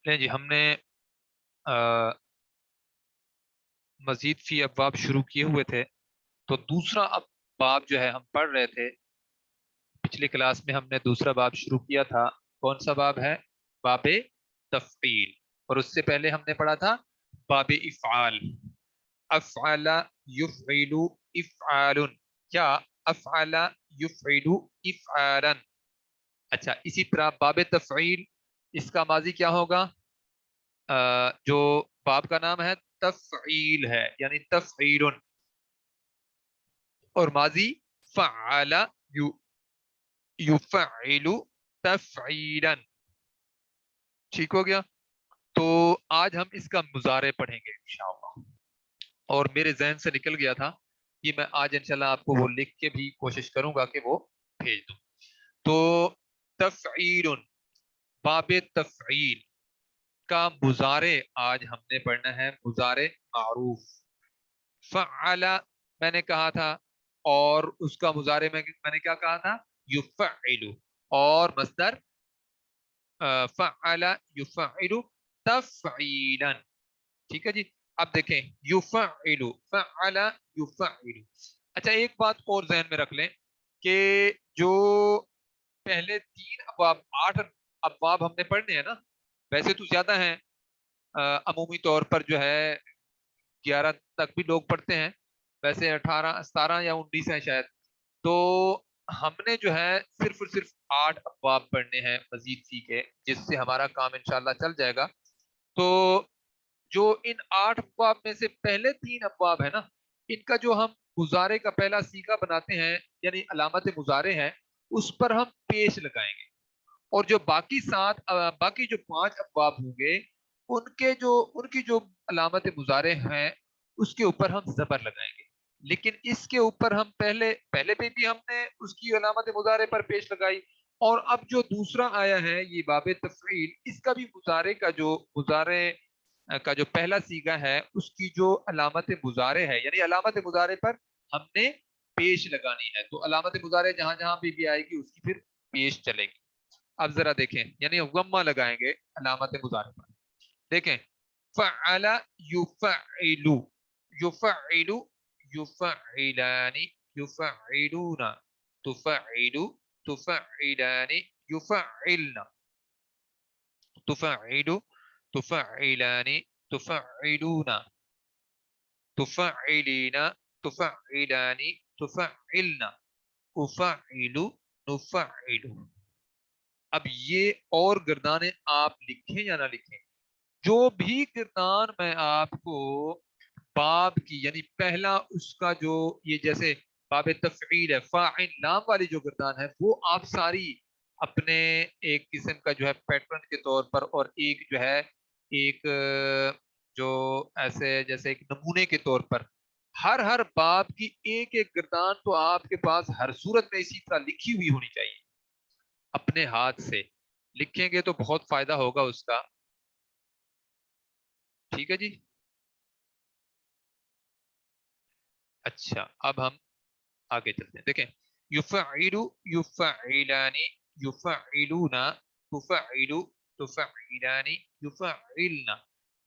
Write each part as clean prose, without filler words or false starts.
لیں جی، ہم نے مزید فی ابواب شروع کیے ہوئے تھے، تو دوسرا اب باب جو ہے ہم پڑھ رہے تھے. پچھلی کلاس میں ہم نے دوسرا باب شروع کیا تھا. کون سا باب ہے؟ باب تفعیل. اور اس سے پہلے ہم نے پڑھا تھا باب افعال. افعل یفعل افعال. کیا؟ افعل یفعل افعالا. اچھا، اسی طرح باب تفعیل، اس کا ماضی کیا ہوگا؟ جو باب کا نام ہے تفعیل ہے، یعنی تفعیل. اور ماضی فعل یفعل تفعیلا. ٹھیک ہو گیا؟ تو آج ہم اس کا مضارع پڑھیں گے انشاءاللہ. اور میرے ذہن سے نکل گیا تھا کہ میں آج انشاءاللہ آپ کو وہ لکھ کے بھی کوشش کروں گا کہ وہ بھیج دوں. تو تفعیل، باب تفعیل کا مضارع آج ہم نے پڑھنا ہے. مضارع معروف. فعل میں نے کہا تھا، اور اس کا مضارع میں نے کیا کہا تھا؟ یفعل. اور مصدر فعل یفعل تفعیلا. ٹھیک ہے جی. اب دیکھیں یفعل، فعل یفعل. اچھا، ایک بات اور ذہن میں رکھ لیں کہ جو پہلے 3 ابواب 8 ابواب ہم نے پڑھنے ہیں نا، ویسے تو زیادہ ہیں، عمومی طور پر جو ہے 11 تک بھی لوگ پڑھتے ہیں، ویسے 18 17 یا 19 ہیں شاید. تو ہم نے جو ہے صرف اور صرف 8 ابواب پڑھنے ہیں مزید سیکھے، جس سے ہمارا کام انشاءاللہ چل جائے گا. تو جو ان 8 ابواب میں سے پہلے 3 ابواب ہے نا، ان کا جو ہم مضارع کا پہلا سیگا بناتے ہیں، یعنی علامت مضارع ہے، اس پر ہم پیش لگائیں گے. اور جو باقی جو 5 ابواب ہوں گے، ان کی جو علامت مضارع ہیں، اس کے اوپر ہم زبر لگائیں گے. لیکن اس کے اوپر ہم پہلے بھی ہم نے اس کی علامت مضارع پر پیش لگائی. اور اب جو دوسرا آیا ہے یہ باب تفعیل، اس کا بھی مضارع کا جو پہلا سیگا ہے، اس کی جو علامت مضارع ہے، یعنی علامت مضارع پر ہم نے پیش لگانی ہے. تو علامت مضارع جہاں جہاں بھی آئے گی، اس کی پھر پیش چلے گی. اب ذرا دیکھیں، یعنی غمہ لگائیں گے علامت مضارع پر. دیکھیں، فعل یفعل، یفعل یفعلان، یفعلون، تفعل تفعلان، یفعلن، تفعل تفعلان، تفعلون، تفعلین، تفعلان، تفعلن، افعل، نفعل. اب یہ اور گردانیں آپ لکھیں یا نہ لکھیں، جو بھی گردان میں آپ کو باب کی، یعنی پہلا اس کا جو یہ جیسے باب تفعیل ہے، فاعل لام والی جو گردان ہے، وہ آپ ساری اپنے ایک قسم کا جو ہے پیٹرن کے طور پر، اور ایک جو ہے ایک جو ایسے جیسے ایک نمونے کے طور پر، ہر باب کی ایک ایک گردان تو آپ کے پاس ہر صورت میں اسی طرح لکھی ہوئی ہونی چاہیے. اپنے ہاتھ سے لکھیں گے تو بہت فائدہ ہوگا اس کا. ٹھیک ہے جی. اچھا، اب ہم آگے چلتے ہیں. دیکھیں، یفعل یفعلان، یفعلون، تفعل تفعلان، یفعلن،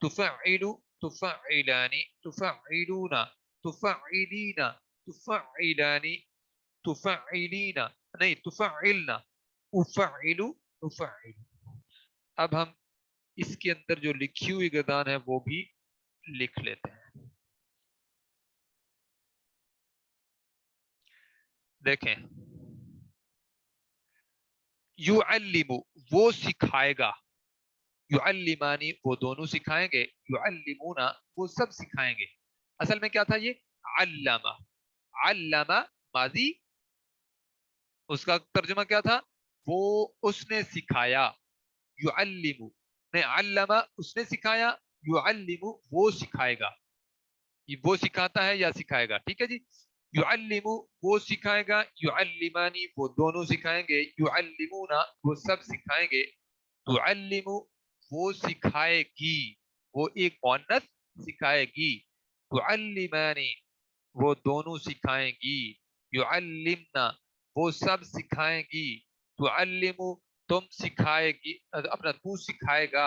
تفعل تفعلان، تفعلون، تفعلین، تفعلان، تفعلین، نہیں تفعلن، افعل، افعل. اب ہم اس کے اندر جو لکھی ہوئی گردان ہے وہ بھی لکھ لیتے ہیں. دیکھیں، یعلم وہ سکھائے گا، یعلمانی وہ دونوں سکھائیں گے، یعلمون وہ سب سکھائیں گے. اصل میں کیا تھا یہ؟ علم. علم ماضی، اس کا ترجمہ کیا تھا؟ وہ اس نے سکھایا. یعلم نے علم اس نے سکھایا، یعلم وہ سکھائے گا. یہ وہ سکھاتا ہے یا سکھائے گا؟ ٹھیک ہے جی. یعلم وہ سکھائے گا، یعلمانی وہ دونوں سکھائیں گے، یعلمون وہ سب سکھائیں گے. تعلم وہ سکھائے گی، وہ ایک مؤنث سکھائے گی. تعلمانی وہ دونوں سکھائیں گی. یعلمنا وہ سب سکھائیں گی. تعلم تم سکھائے گی، اپنا تو سکھائے گا،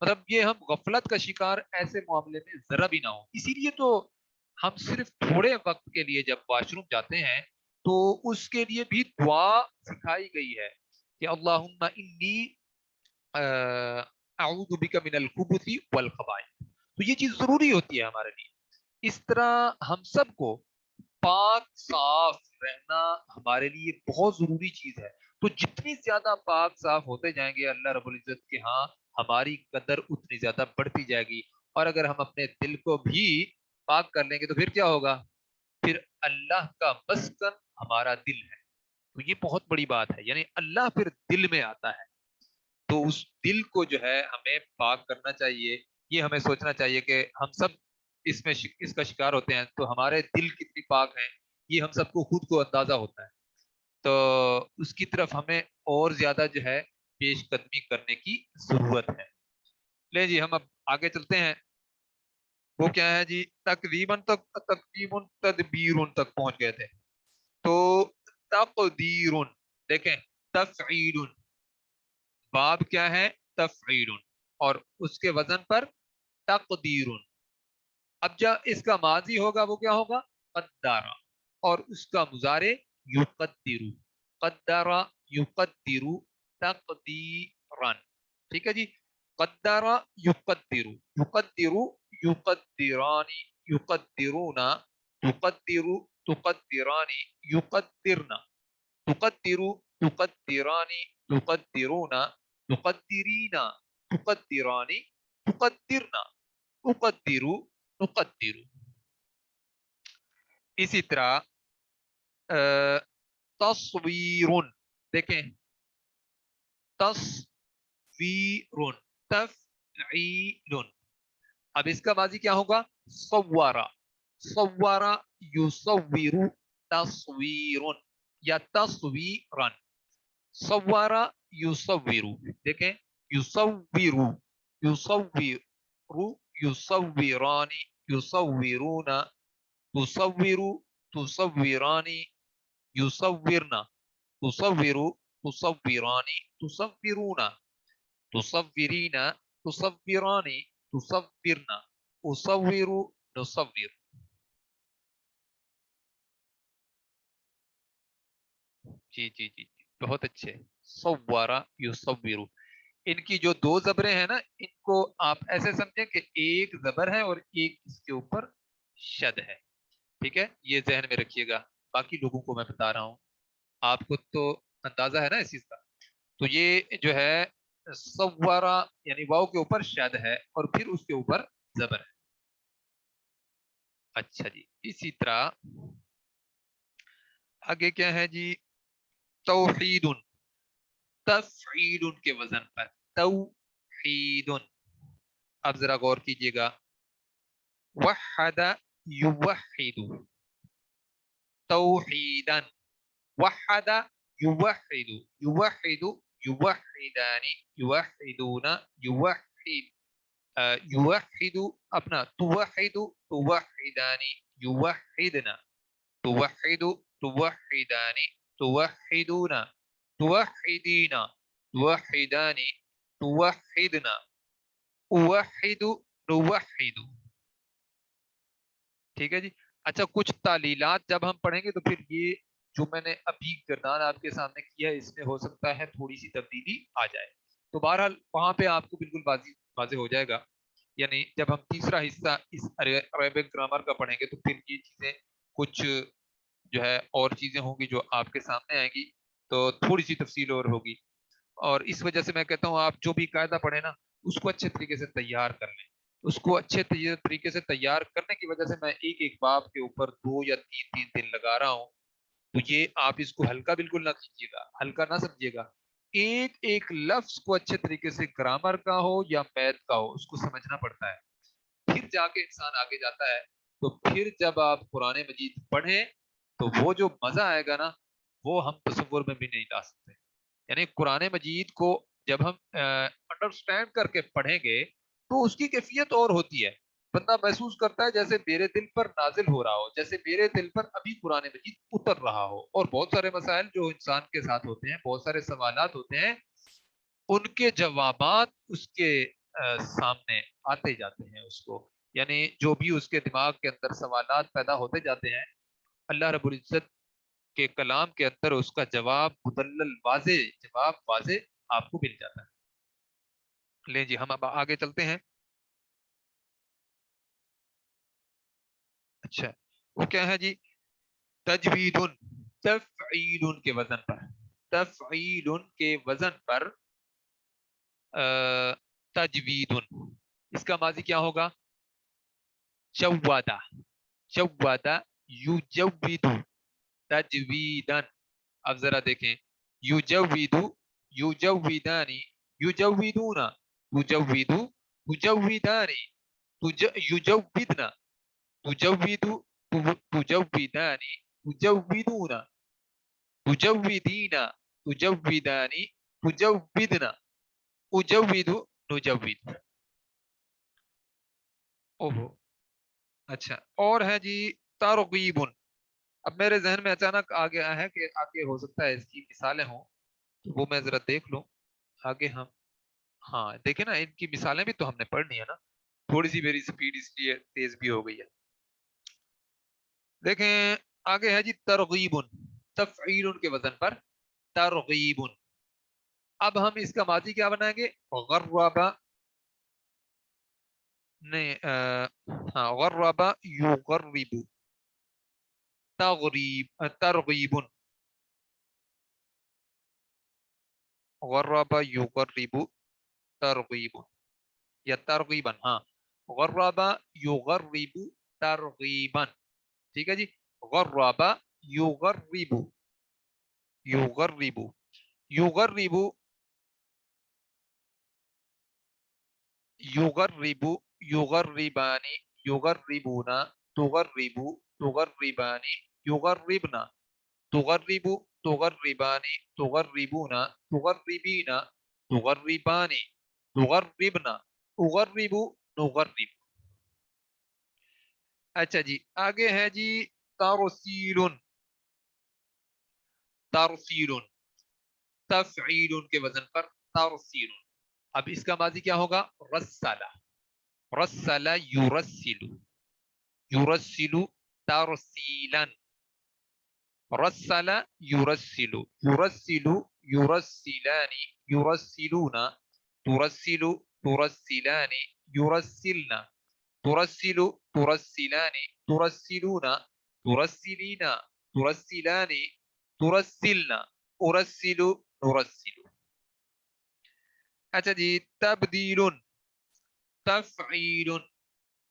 مطلب یہ ہم غفلت کا شکار ایسے معاملے میں ذرا بھی نہ ہو. اسی لیے تو ہم صرف تھوڑے وقت کے لیے جب واش روم جاتے ہیں تو اس کے لیے بھی دعا سکھائی گئی ہے کہ اللہم انی اعوذ بک من الخبث والخبائث. تو یہ چیز ضروری ہوتی ہے ہمارے لیے. اس طرح ہم سب کو پاک صاف رہنا ہمارے لیے بہت ضروری چیز ہے. تو جتنی زیادہ پاک صاف ہوتے جائیں گے اللہ رب العزت کے ہاں ہماری قدر اتنی زیادہ بڑھتی جائے گی. اور اگر ہم اپنے دل کو بھی پاک کر لیں گے تو پھر کیا ہوگا؟ پھر اللہ کا مسکن ہمارا دل ہے. تو یہ بہت بڑی بات ہے، یعنی اللہ پھر دل میں آتا ہے. تو اس دل کو جو ہے ہمیں پاک کرنا چاہیے. یہ ہمیں سوچنا چاہیے کہ ہم سب اس کا شکار ہوتے ہیں تو ہمارے دل کتنی پاک ہیں یہ ہم سب کو خود کو اندازہ ہوتا ہے. تو اس کی طرف ہمیں اور زیادہ جو ہے پیش قدمی کرنے کی ضرورت ہے. لے جی ہم اب آگے چلتے ہیں. وہ کیا ہے جی؟ تقریباً تک تقریباً تدبیر تک پہنچ گئے تھے. تو تقدیر، دیکھیں تفعیل، باب کیا ہے؟ تفعیل، اور اس کے وزن پر تقدیر. اب جب اس کا ماضی ہوگا وہ کیا ہوگا؟ قدارا، اور اس کا مضارع یقدر. قدارا یقدر تقدیرا. ٹھیک ہے جی. قدارا یقدر، یقدر یقدرانی، یقدرون، تقدر تقدرانی، یقدرنا، تقدر تقدرانی، تقدرون، تقدرینا، تقدرانی، تقدرنا، اقدر نقدر. اسی طرح تصویر، دیکھیں تصویر، تفعیل. اب اس کا ماضی کیا ہوگا؟ صورا. صورا یصور تصویر یا تصویرا. صورا یصور، دیکھیں یصور، یصور، یصورانی، یصورون، تصور تصورانی، یصورنا، تصور تصورانی، تصورون، تصورینا، تصورانی، تصورنا، اصور نصور. جی جی جی جی بہت اچھے. صورا یصور، ان کی جو دو زبریں ہیں نا ان کو آپ ایسے سمجھیں کہ ایک زبر ہے اور ایک اس کے اوپر شد ہے. ٹھیک ہے، یہ ذہن میں رکھیے گا. باقی لوگوں کو میں بتا رہا ہوں، آپ کو تو اندازہ ہے نا اس چیز کا. تو یہ جو ہے صورا یعنی واؤ کے اوپر شد ہے اور پھر اس کے اوپر زبر ہے. اچھا جی. اسی طرح آگے کیا ہے جی؟ توحید، تفعیل کے وزن پر توحید. اب ذرا غور کیجئے گا. وحد یوحد، توحیدا. وحد یوحد، یوحد یوحدان، یوحدون، یوحد یوحد اپنا، توحد توحدان، یوحدنا، توحد توحدان، توحدون، توحدین، توحدان، توحدنا، اوحد نوحد. ٹھیک ہے جی. اچھا کچھ تعلیلات جب ہم پڑھیں گے تو پھر یہ جو میں نے ابھی کردار آپ کے سامنے کیا ہے اس میں ہو سکتا ہے تھوڑی سی تبدیلی آ جائے. تو بہرحال وہاں پہ آپ کو بالکل واضح ہو جائے گا. یعنی جب ہم تیسرا حصہ اس عربک گرامر کا پڑھیں گے تو پھر یہ چیزیں کچھ جو ہے اور چیزیں ہوں گی جو آپ کے سامنے آئیں گی تو تھوڑی سی تفصیل اور ہوگی. اور اس وجہ سے میں کہتا ہوں آپ جو بھی قاعدہ پڑھیں نا اس کو اچھے طریقے سے تیار کر لیں. اس کو اچھے طریقے سے تیار کرنے کی وجہ سے میں ایک ایک باب کے اوپر 2 یا 3 دن لگا رہا ہوں. تو یہ آپ اس کو ہلکا بالکل نہ کیجیے گا، ہلکا نہ سمجھیے گا. ایک ایک لفظ کو اچھے طریقے سے گرامر کا ہو یا میتھ کا ہو اس کو سمجھنا پڑتا ہے. پھر جا کے انسان آگے جاتا ہے. تو پھر جب آپ قرآن مجید پڑھیں تو وہ جو مزہ آئے گا نا وہ ہم تصور میں بھی نہیں لا سکتے. یعنی قرآن مجید کو جب ہم انڈرسٹینڈ کر کے پڑھیں گے تو اس کی کیفیت اور ہوتی ہے. بندہ محسوس کرتا ہے جیسے میرے دل پر نازل ہو رہا ہو، جیسے میرے دل پر ابھی قرآن مجید اتر رہا ہو. اور بہت سارے مسائل جو انسان کے ساتھ ہوتے ہیں، بہت سارے سوالات ہوتے ہیں، ان کے جوابات اس کے سامنے آتے جاتے ہیں اس کو، یعنی جو بھی اس کے دماغ کے اندر سوالات پیدا ہوتے جاتے ہیں، اللہ رب العزت کے کلام کے اندر اس کا جواب مدلل واضح جواب واضح آپ کو مل جاتا ہے۔ لیں جی ہم اب آگے چلتے ہیں۔ اچھا وہ کیا ہے جی؟ تجوید، تفعیل کے وزن پر، تفعیل کے وزن پر تجوید، اس کا ماضی کیا ہوگا؟ جوادہ، جوادہ یجود تجویدن۔ اب ذرا دیکھیں، یجود، یجودانی، یجودون، تجود، تجودانی، یجودنا، تجود، تجودانی، تجودون، تجودین، تجودانی، تجودنا، اجود، نجود۔ اوہو اچھا اور ہے جی ترغیب۔ اب میرے ذہن میں اچانک آ گیا ہے کہ آگے ہو سکتا ہے اس کی مثالیں ہوں، تو وہ میں ذرا دیکھ لوں آگے ہم۔ ہاں دیکھیں نا، ان کی مثالیں بھی تو ہم نے پڑھنی ہے نا، تھوڑی سی میری سپیڈ اس لیے تیز بھی ہو گئی ہے۔ دیکھیں آگے ہے جی ترغیب، تفعیل کے وزن پر ترغیب۔ اب ہم اس کا ماضی کیا بنائیں گے؟ غربا، نہیں ہاں غربا یغرب، تغریب، ترغیب، غرب یغرب ترغیب، یا ترغیبا، ہاں غرب یغرب ترغیبا، ٹھیک ہے جی۔ غرب یغرب، یغرب، یغرب، یغرب، یغربانی، یغربون، تغرب، تغربانی، یغربنا، تغرب، تغربانی، تغربون، تغربین، تغربانی، تغربنا، اغرب، نغرب۔ اچھا جی آگے ہے جی ترسیل، ترسیل، تفعیل کے وزن پر ترسیل۔ اب اس کا ماضی کیا ہوگا؟ رسل، رسل یرسل، یرسل ترسیلا، رسل یرسل، یرسل یرسلان، یرسلون، ترسل ترسلان، یرسلن، ترسل ترسلان، ترسلون، ترسلین، ترسلان، ترسلن، ارسل، نرسل۔ اچھا جی تبدیل، تفعیل،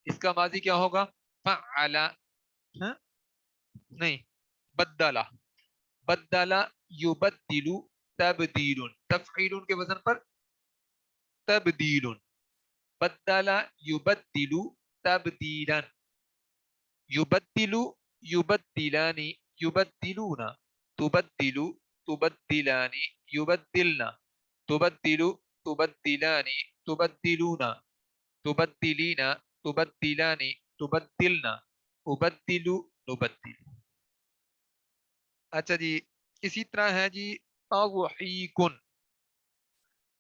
اس کا ماضی کیا ہوگا؟ فعل، ہاں نہیں بدلا، بدلا یبدل تبدیل، تفعیل کے وزن پر تبدیل، بدلا یبدل تبدیلا، یبدل یبدلان، یبدلون، تبدل تبدلان، یبدلن، تبدل تبدلان، تبدلون، تبدلین، تبدلان، تبدلن، ابدل، نبدل۔ اچھا جی اسی طرح ہے جی تضحیک،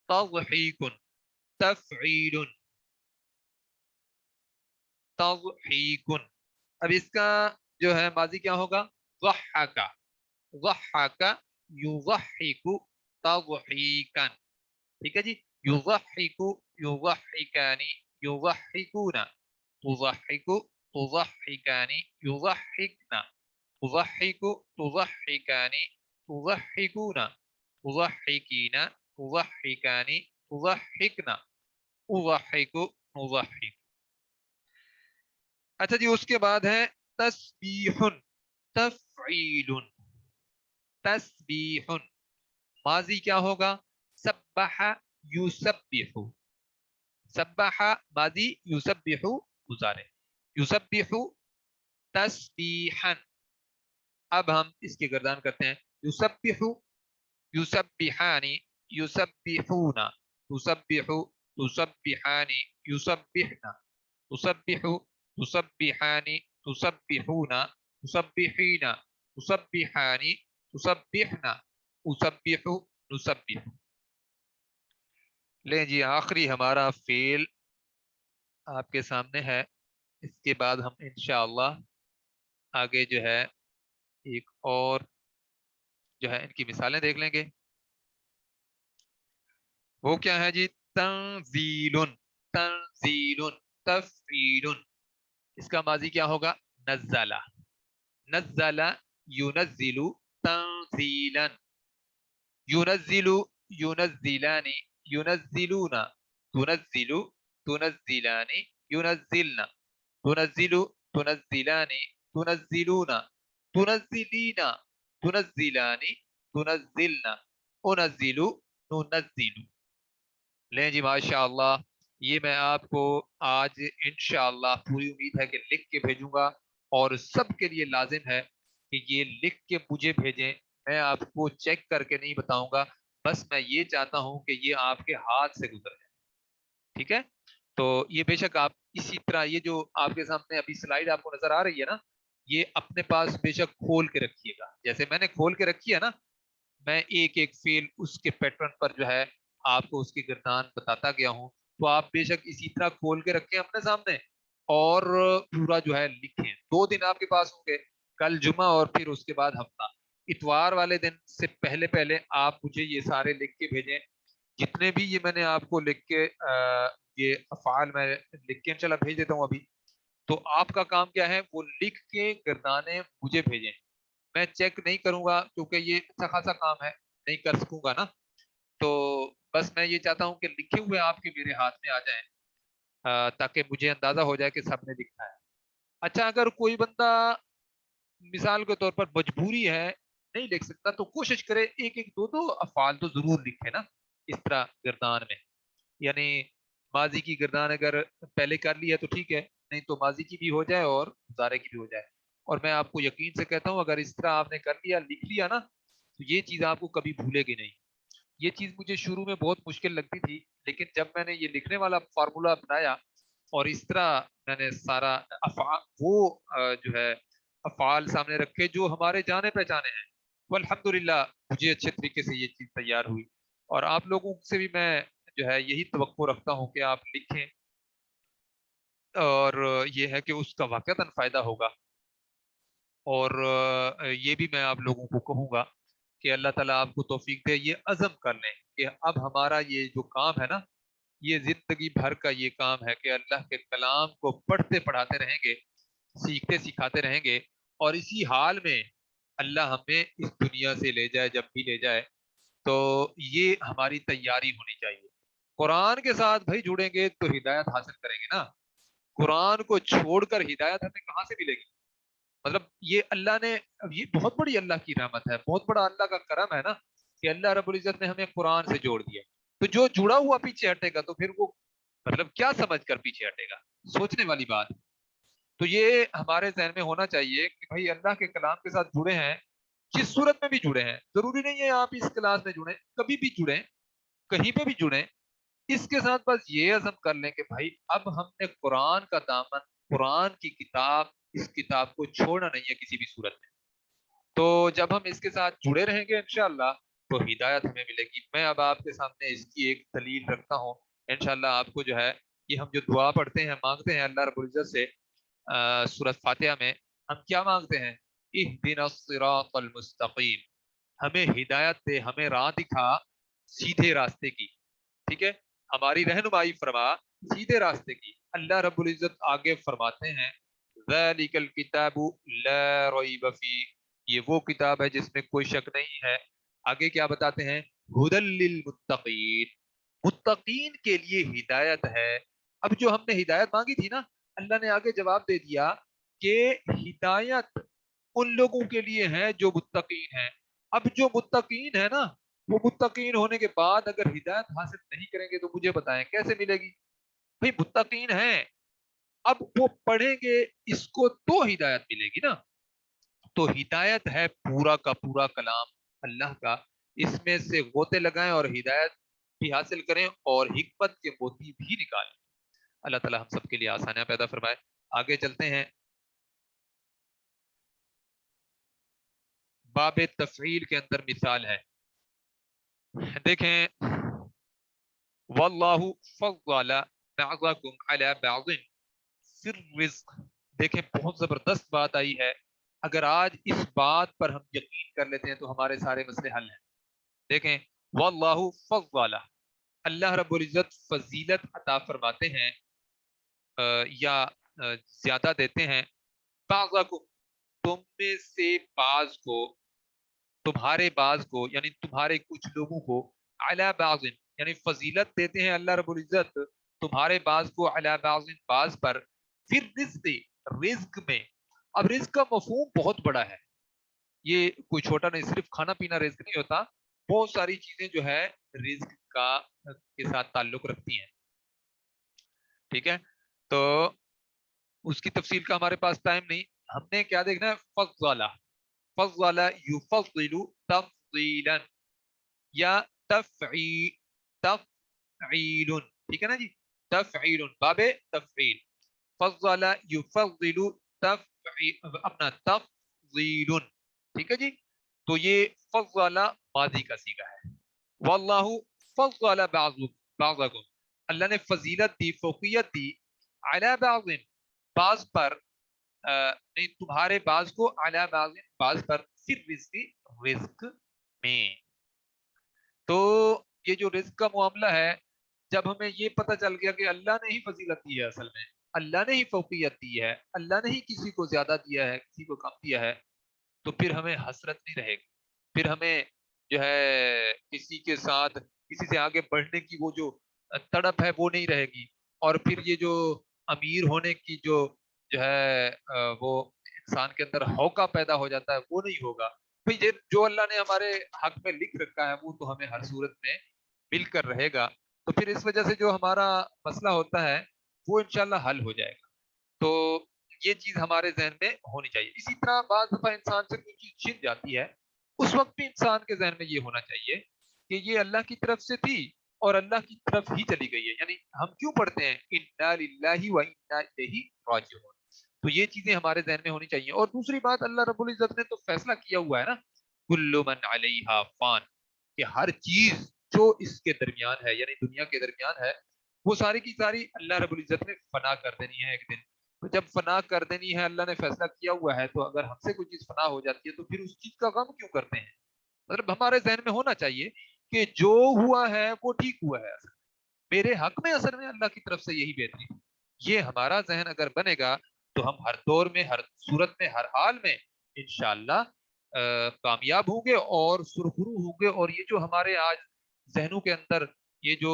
تضحیک، تفعیل، تضحیک۔ اب اس کا جو ہے ماضی کیا ہوگا؟ ضحک، ضحک یضحک تضحیکا، ٹھیک ہے جی۔ یضحک، یضحکان، یضحکون، تضحک، تضحکان، یضحکن، تضحک، تضحکان، تضحکون، تضحکین، تضحکان، تضحکن، اضحک، نضحک۔ اچھا جی اس کے بعد ہے تسبیح، تفعیل، تسبیح، ماضی کیا ہوگا؟ سبح یسبح، سبح ماضی، یسبح مضارع، یسبح تسبیحا۔ اب ہم اس کی گردان کرتے ہیں، یسبح، یسبحان، یسبحون، تسبح، تسبحان، یسبحن، تسبح، تسبحان، تسبحون، تسبحین، تسبحان، تسبحن، اسبح، نسبح۔ لیں جی آخری ہمارا فیل آپ کے سامنے ہے. اس کے بعد ہم انشاءاللہ آگے جو ہے ایک اور جو ہے ان کی مثالیں دیکھ لیں گے. وہ کیا ہے جی؟ تنزیل. تنزیل تفعیل. اس کا ماضی کیا ہوگا؟ نزلہ. نزلہ ينزل تنزیلا. ينزل ينزلان ينزلون تنزل تنزلان ينزلن تنزل تنزلان تنزلون تنزلين تنزلان تنزلن انزل ننزل. لیں جی ماشاء اللہ. یہ میں آپ کو آج انشاءاللہ پوری امید ہے کہ لکھ کے بھیجوں گا اور سب کے لیے لازم ہے کہ یہ لکھ کے مجھے بھیجیں. میں آپ کو چیک کر کے نہیں بتاؤں گا، بس میں یہ چاہتا ہوں کہ یہ آپ کے ہاتھ سے گزر جائے. ٹھیک ہے؟ تو یہ بے شک آپ اسی طرح یہ جو آپ کے سامنے ابھی سلائیڈ آپ کو نظر آ رہی ہے نا، یہ اپنے پاس بے شک کھول کے رکھیے گا. جیسے میں نے کھول کے رکھی ہے نا، میں ایک ایک فیل اس کے پیٹرن پر جو ہے آپ کو اس کی گردان بتاتا گیا ہوں. تو آپ بے شک اسی طرح کھول کے رکھیں اپنے سامنے اور پورا جو ہے لکھیں. 2 دن آپ کے پاس ہوں گے، کل جمعہ اور پھر اس کے بعد ہفتہ. اتوار والے دن سے پہلے پہلے آپ مجھے یہ سارے لکھ کے بھیجیں. جتنے بھی یہ میں نے آپ کو لکھ کے یہ افعال میں لکھ کے چلا بھیج دیتا ہوں ابھی. تو آپ کا کام کیا ہے؟ وہ لکھ کے گردانے مجھے بھیجیں. میں چیک نہیں کروں گا کیونکہ یہ اچھا خاصا کام ہے، نہیں کر سکوں گا نا. تو بس میں یہ چاہتا ہوں کہ لکھے ہوئے آپ کے میرے ہاتھ میں آ جائیں تاکہ مجھے اندازہ ہو جائے کہ سب نے لکھا ہے. اچھا اگر کوئی بندہ مثال کے طور پر مجبوری ہے، نہیں لکھ سکتا، تو کوشش کرے ایک ایک دو دو افعال تو ضرور لکھے نا اس طرح گردان میں. یعنی ماضی کی گردان اگر پہلے کر لی ہے تو ٹھیک ہے، نہیں تو ماضی کی بھی ہو جائے اور مضارع کی بھی ہو جائے. اور میں آپ کو یقین سے کہتا ہوں اگر اس طرح آپ نے کر لیا، لکھ لیا نا، تو یہ چیز آپ کو کبھی بھولے گی نہیں. یہ چیز مجھے شروع میں بہت مشکل لگتی تھی، لیکن جب میں نے یہ لکھنے والا فارمولا بنایا اور اس طرح میں نے سارا افعال وہ جو ہے افعال سامنے رکھے جو ہمارے جانے پہچانے ہیں، والحمدللہ مجھے اچھے طریقے سے یہ چیز تیار ہوئی. اور آپ لوگوں سے بھی میں جو ہے یہی توقع رکھتا ہوں کہ آپ لکھیں اور یہ ہے کہ اس کا واقعتاً فائدہ ہوگا. اور یہ بھی میں آپ لوگوں کو کہوں گا کہ اللہ تعالیٰ آپ کو توفیق دے. یہ عزم کر لیں کہ اب ہمارا یہ جو کام ہے نا، یہ زندگی بھر کا یہ کام ہے کہ اللہ کے کلام کو پڑھتے پڑھاتے رہیں گے، سیکھتے سکھاتے رہیں گے. اور اسی حال میں اللہ ہمیں اس دنیا سے لے جائے، جب بھی لے جائے تو یہ ہماری تیاری ہونی چاہیے. قرآن کے ساتھ بھائی جڑیں گے تو ہدایت حاصل کریں گے نا. قرآن کو چھوڑ کر ہدایت ہمیں کہاں سے ملے گی؟ مطلب یہ اللہ نے، یہ بہت بڑی اللہ کی رحمت ہے، بہت بڑا اللہ کا کرم ہے نا کہ اللہ رب العزت نے ہمیں قرآن سے جوڑ دیا. تو جو جڑا ہوا پیچھے ہٹے گا تو پھر وہ مطلب کیا سمجھ کر پیچھے ہٹے گا؟ سوچنے والی بات. تو یہ ہمارے ذہن میں ہونا چاہیے کہ بھائی اللہ کے کلام کے ساتھ جڑے ہیں، جس صورت میں بھی جڑے ہیں. ضروری نہیں ہے آپ اس کلاس میں جڑیں، کبھی بھی جڑیں، کہیں پہ بھی جڑیں. اس کے ساتھ بس یہ عزم کر لیں کہ بھائی اب ہم نے قرآن کا دامن، قرآن کی کتاب، اس کتاب کو چھوڑنا نہیں ہے کسی بھی صورت میں. تو جب ہم اس کے ساتھ جڑے رہیں گے انشاءاللہ تو ہدایت ہمیں ملے گی. میں اب آپ کے سامنے اس کی ایک دلیل رکھتا ہوں. انشاءاللہ آپ کو جو ہے یہ ہم جو دعا پڑھتے ہیں، مانگتے ہیں اللہ رب العزت سے سورۃ فاتحہ میں، ہم کیا مانگتے ہیں؟ اہدنا الصراط المستقیم. ہمیں ہدایت دے، ہمیں راہ دکھا سیدھے راستے کی. ٹھیک ہے؟ ہماری رہنمائی فرما سیدھے راستے کی. اللہ رب العزت آگے فرماتے ہیں ذالک الکتاب لا ریب فیہ. یہ وہ کتاب ہے جس میں کوئی شک نہیں ہے. آگے کیا بتاتے ہیں؟ ھدی للمتقین. متقین کے لیے ہدایت ہے. اب جو ہم نے ہدایت مانگی تھی نا، اللہ نے آگے جواب دے دیا کہ ہدایت ان لوگوں کے لیے ہے جو متقین ہیں. اب جو متقین ہے نا، وہ متقین ہونے کے بعد اگر ہدایت حاصل نہیں کریں گے تو مجھے بتائیں کیسے ملے گی؟ بھئی متقین ہیں، اب وہ پڑھیں گے اس کو تو ہدایت ملے گی نا. تو ہدایت ہے پورا کا پورا کلام اللہ کا. اس میں سے غوطے لگائیں اور ہدایت بھی حاصل کریں اور حکمت کے موتی بھی نکالیں. اللہ تعالی ہم سب کے لیے آسانیاں پیدا فرمائے. آگے چلتے ہیں. باب تفعیل کے اندر مثال ہے. دیکھیں واللہ فضل بعضکم علی بعض فی الرزق. دیکھیں بہت زبردست بات آئی ہے. اگر آج اس بات پر ہم یقین کر لیتے ہیں تو ہمارے سارے مسئلے حل ہیں. دیکھیں واللہ فضل، اللہ رب العزت فضیلت عطا فرماتے ہیں یا زیادہ دیتے ہیں، بعضکم تم میں سے بعض کو، تمہارے بعض کو یعنی تمہارے کچھ لوگوں کو، علی بعض یعنی فضیلت دیتے ہیں اللہ رب العزت تمہارے بعض کو، علی بعض بعض پر، پھر رزق، رزق میں. اب رزق کا مفہوم بہت بڑا ہے، یہ کوئی چھوٹا نہیں، صرف کھانا پینا رزق نہیں ہوتا، بہت ساری چیزیں جو ہے رزق کا کے ساتھ تعلق رکھتی ہیں. ٹھیک ہے، تو اس کی تفصیل کا ہمارے پاس ٹائم نہیں. ہم نے کیا دیکھنا ہے؟ فضل، فضل یفضل تفضیلا یا تفعیل. ٹھیک ہے نا جی، تفعیل باب تفعیل. فضل یفضل تفعیل، اپنا تفضیل. ٹھیک ہے جی، تو یہ فضل ماضی کا صیغہ ہے. واللہ فضل بعضکم، اللہ نے فضیلت دی، فوقیت دی، علی بعض بعض پر، نہیں تمہارے بعض کو، علی بعض بعض پر، پھر رزق، رزق میں. تو یہ جو رزق کا معاملہ ہے، جب ہمیں یہ پتہ چل گیا کہ اللہ نے ہی فضیلت دی ہے، اصل میں اللہ نے ہی فوقیت دی ہے، اللہ نے ہی کسی کو زیادہ دیا ہے کسی کو کم دیا ہے، تو پھر ہمیں حسرت نہیں رہے گی. پھر ہمیں جو ہے کسی کے ساتھ، کسی سے آگے بڑھنے کی وہ جو تڑپ ہے وہ نہیں رہے گی. اور پھر یہ جو امیر ہونے کی جو ہے وہ انسان کے اندر ہوکا پیدا ہو جاتا ہے، وہ نہیں ہوگا. بھئی یہ جو اللہ نے ہمارے حق میں لکھ رکھا ہے وہ تو ہمیں ہر صورت میں مل کر رہے گا. تو پھر اس وجہ سے جو ہمارا مسئلہ ہوتا ہے وہ انشاءاللہ حل ہو جائے گا. تو یہ چیز ہمارے ذہن میں ہونی چاہیے. اسی طرح بعض دفعہ انسان سے کوئی چیز چھن جاتی ہے، اس وقت بھی انسان کے ذہن میں یہ ہونا چاہیے کہ یہ اللہ کی طرف سے تھی اور اللہ کی طرف ہی چلی گئی ہے. یعنی ہم کیوں پڑھتے ہیں انا للہ و انا الیہ راجعون، تو یہ چیزیں ہمارے ذہن میں ہونی چاہیے. اور دوسری بات، اللہ رب العزت نے تو فیصلہ کیا ہوا ہے نا، کل من علیہا فان، کہ ہر چیز جو اس کے درمیان ہے یعنی دنیا کے درمیان ہے وہ ساری کی ساری اللہ رب العزت نے فنا کر دینی ہے ایک دن. تو جب فنا کر دینی ہے، اللہ نے فیصلہ کیا ہوا ہے، تو اگر ہم سے کوئی چیز فنا ہو جاتی ہے تو پھر اس چیز کا غم کیوں کرتے ہیں؟ مطلب ہمارے ذہن میں ہونا چاہیے کہ جو ہوا ہے وہ ٹھیک ہوا ہے، میرے حق میں اصل میں اللہ کی طرف سے یہی بہتری. یہ ہمارا ذہن اگر بنے گا تو ہم ہر دور میں، ہر صورت میں، ہر حال میں انشاءاللہ کامیاب ہوں گے اور سرخرو ہوں گے. اور یہ جو ہمارے آج ذہنوں کے اندر یہ جو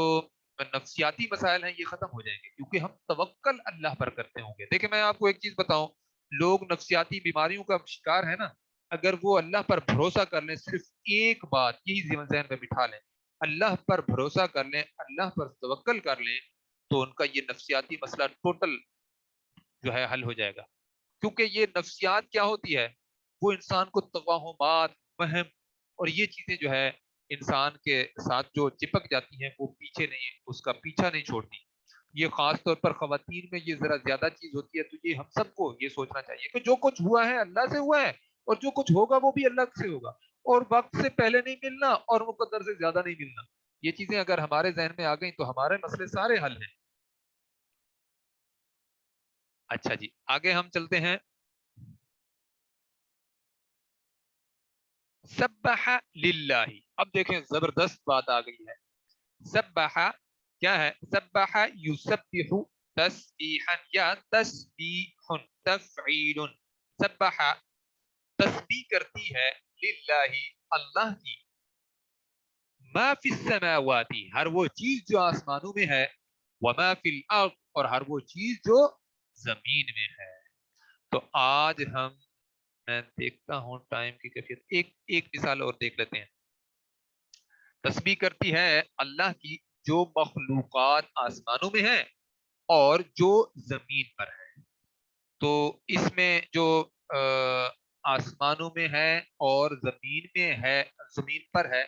نفسیاتی مسائل ہیں یہ ختم ہو جائیں گے، کیونکہ ہم توکل اللہ پر کرتے ہوں گے. دیکھیں میں آپ کو ایک چیز بتاؤں، لوگ نفسیاتی بیماریوں کا شکار ہے نا، اگر وہ اللہ پر بھروسہ کر لیں، صرف ایک بات یہی ذہن میں بٹھا لیں، اللہ پر بھروسہ کر لیں، اللہ پر توکل کر لیں، تو ان کا یہ نفسیاتی مسئلہ ٹوٹل جو ہے حل ہو جائے گا. کیونکہ یہ نفسیات کیا ہوتی ہے، وہ انسان کو توہمات، وہم اور یہ چیزیں جو ہے انسان کے ساتھ جو چپک جاتی ہیں وہ پیچھے نہیں، اس کا پیچھا نہیں چھوڑتی. یہ خاص طور پر خواتین میں یہ ذرا زیادہ چیز ہوتی ہے. تو یہ ہم سب کو یہ سوچنا چاہیے کہ جو کچھ ہوا ہے اللہ سے ہوا ہے، اور جو کچھ ہوگا وہ بھی اللہ سے ہوگا، اور وقت سے پہلے نہیں ملنا اور مقدر سے زیادہ نہیں ملنا. یہ چیزیں اگر ہمارے ذہن میں آ گئیں تو ہمارے مسئلے سارے حل ہیں. اچھا جی، آگے ہم چلتے ہیں. سبح للہ، اب دیکھیں زبردست بات آ گئی ہے. سبح کیا ہے؟ سبح یسبح تسبیحا یا تسبیح، تفعیل. سبح تسبیح کرتی ہے، للہ اللہ کی، ما فی السماوات ہر وہ چیز جو آسمانوں میں ہے، وما فی الارض اور ہر وہ چیز جو زمین میں ہے. تو آج ہم، میں دیکھتا ہوں ٹائم کی کیفیت، ایک مثال اور دیکھ لیتے ہیں. تسبیح کرتی ہے اللہ کی جو مخلوقات آسمانوں میں ہیں اور جو زمین پر ہے. تو اس میں جو آسمانوں میں ہے اور زمین میں ہے، زمین پر ہے،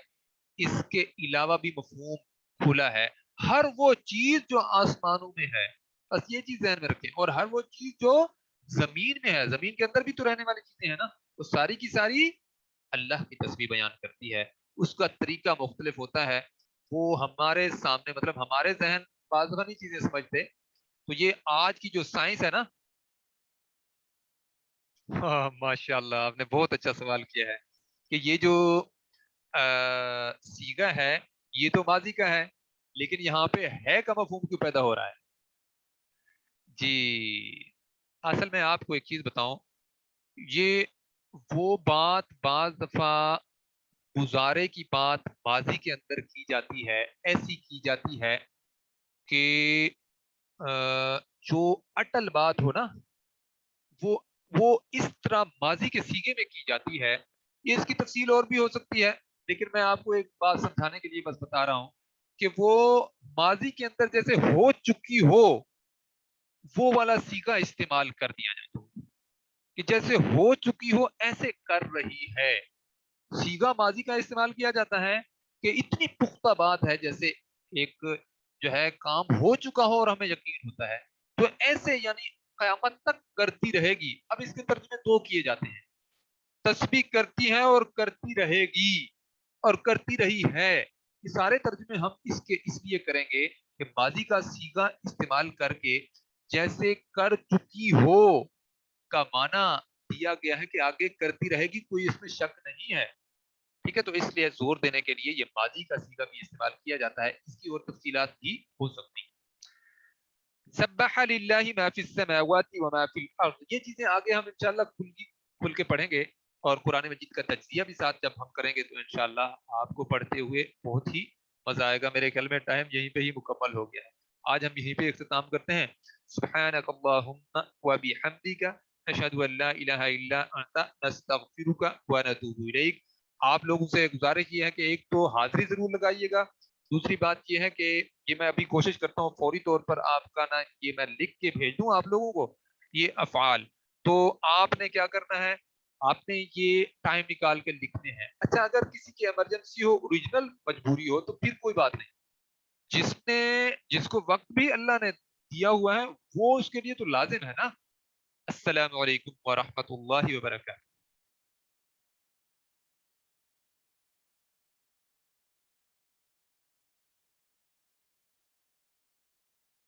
اس کے علاوہ بھی مفہوم کھلا ہے. ہر وہ چیز جو آسمانوں میں ہے، بس یہ چیز ذہن میں رکھیں، اور ہر وہ چیز جو زمین میں ہے، زمین کے اندر بھی تو رہنے والی چیزیں ہیں نا، تو ساری کی ساری اللہ کی تسبیح بیان کرتی ہے. اس کا طریقہ مختلف ہوتا ہے. وہ ہمارے سامنے مطلب ہمارے ذہن بعض دفعہ نہیں چیزیں سمجھتے. تو یہ آج کی جو سائنس ہے نا، ہاں ماشاء اللہ آپ نے بہت اچھا سوال کیا ہے کہ یہ جو سیگا ہے یہ تو ماضی کا ہے، لیکن یہاں پہ ہے کا مفہوم کیوں پیدا ہو رہا ہے؟ جی اصل میں آپ کو ایک چیز بتاؤں، یہ وہ بات بعض دفعہ گزارے کی بات ماضی کے اندر کی جاتی ہے، ایسی کی جاتی ہے کہ جو اٹل بات ہو نا وہ وہ اس طرح ماضی کے سیگے میں کی جاتی ہے. یہ اس کی تفصیل اور بھی ہو سکتی ہے، لیکن میں آپ کو ایک بات سمجھانے کے لیے بس بتا رہا ہوں کہ وہ ماضی کے اندر جیسے ہو چکی ہو وہ والا سیگا استعمال کر دیا جاتا ہے کہ جیسے ہو چکی ہو ایسے کر رہی ہے. سیگا ماضی کا استعمال کیا جاتا ہے کہ اتنی پختہ بات ہے جیسے ایک جو ہے کام ہو چکا ہو اور ہمیں یقین ہوتا ہے، تو ایسے یعنی قیامت تک کرتی رہے گی. اب اس کے ترجمے دو کیے جاتے ہیں، تسبیح کرتی ہے اور کرتی رہے گی اور کرتی رہی ہے. یہ سارے ترجمے ہم اس لیے کریں گے کہ ماضی کا سیگا استعمال کر کے جیسے کر چکی ہو کا معنی دیا گیا ہے کہ آگے کرتی رہے گی، کوئی اس میں شک نہیں ہے. ٹھیک ہے، تو اس لیے زور دینے کے لیے یہ ماضی کا صیغہ بھی استعمال کیا جاتا ہے. اس کی اور تفصیلات بھی ہو سکتی ہیں. سبح للہ ما فی السماوات وما فی الارض، یہ چیزیں آگے ہم انشاءاللہ کھل کے پڑھیں گے، اور قرآن مجید کا تجزیہ بھی ساتھ جب ہم کریں گے تو انشاءاللہ آپ کو پڑھتے ہوئے بہت ہی مزہ آئے گا. میرے خیال میں ٹائم یہیں پہ ہی مکمل ہو گیا ہے. آج ہم یہیں پہ اختتام کرتے ہیں. سبحانک اللہم وبحمدک نشہد ان لا الہ الا انت نستغفرک ونتوب الیک. آپ لوگوں سے گزارش یہ ہے کہ ایک تو حاضری ضرور لگائیے گا، دوسری بات یہ ہے کہ یہ میں ابھی کوشش کرتا ہوں فوری طور پر آپ کا نا یہ میں لکھ کے بھیج دوں آپ لوگوں کو یہ افعال. تو آپ نے کیا کرنا ہے، آپ نے یہ ٹائم نکال کے لکھنے ہیں. اچھا اگر کسی کی ایمرجنسی ہو، اوریجنل مجبوری ہو تو پھر کوئی بات نہیں. جس کو وقت بھی اللہ نے دیا ہوا ہے وہ اس کے لیے تو لازم ہے نا. السلام علیکم ورحمۃ اللہ وبرکاتہ.